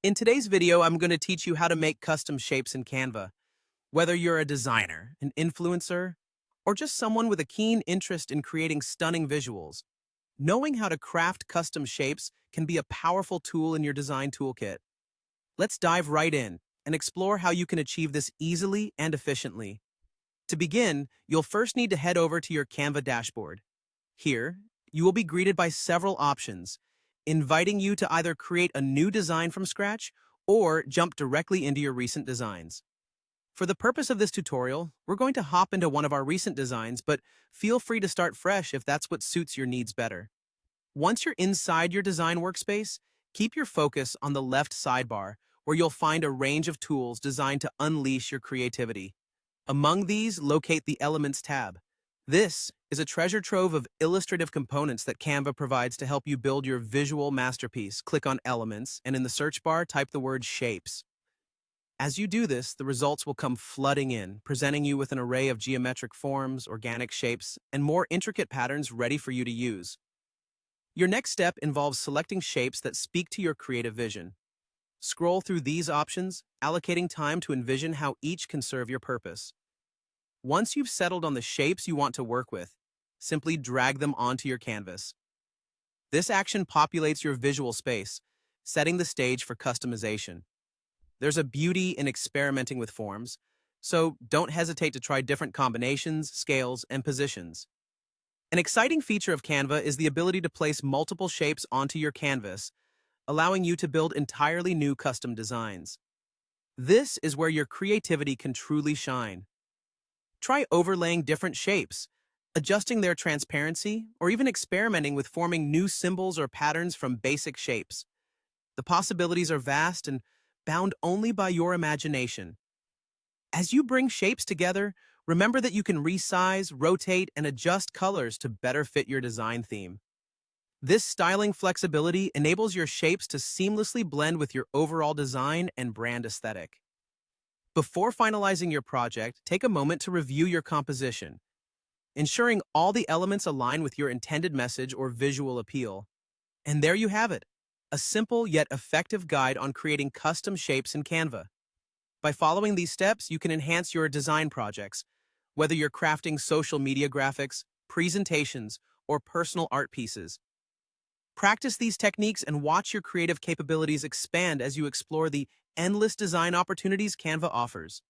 In today's video, I'm going to teach you how to make custom shapes in Canva. Whether you're a designer, an influencer, or just someone with a keen interest in creating stunning visuals, knowing how to craft custom shapes can be a powerful tool in your design toolkit. Let's dive right in and explore how you can achieve this easily and efficiently. To begin, you'll first need to head over to your Canva dashboard. Here, you will be greeted by several options, inviting you to either create a new design from scratch or jump directly into your recent designs. For the purpose of this tutorial, we're going to hop into one of our recent designs, but feel free to start fresh if that's what suits your needs better. Once you're inside your design workspace, keep your focus on the left sidebar, where you'll find a range of tools designed to unleash your creativity. Among these, locate the Elements tab. This is a treasure trove of illustrative components that Canva provides to help you build your visual masterpiece. Click on Elements, and in the search bar, type the word Shapes. As you do this, the results will come flooding in, presenting you with an array of geometric forms, organic shapes, and more intricate patterns ready for you to use. Your next step involves selecting shapes that speak to your creative vision. Scroll through these options, allocating time to envision how each can serve your purpose. Once you've settled on the shapes you want to work with, simply drag them onto your canvas. This action populates your visual space, setting the stage for customization. There's a beauty in experimenting with forms, so don't hesitate to try different combinations, scales, and positions. An exciting feature of Canva is the ability to place multiple shapes onto your canvas, allowing you to build entirely new custom designs. This is where your creativity can truly shine. Try overlaying different shapes, adjusting their transparency, or even experimenting with forming new symbols or patterns from basic shapes. The possibilities are vast and bound only by your imagination. As you bring shapes together, remember that you can resize, rotate, and adjust colors to better fit your design theme. This styling flexibility enables your shapes to seamlessly blend with your overall design and brand aesthetic. Before finalizing your project, take a moment to review your composition, ensuring all the elements align with your intended message or visual appeal. And there you have it, a simple yet effective guide on creating custom shapes in Canva. By following these steps, you can enhance your design projects, whether you're crafting social media graphics, presentations, or personal art pieces. Practice these techniques and watch your creative capabilities expand as you explore the endless design opportunities Canva offers.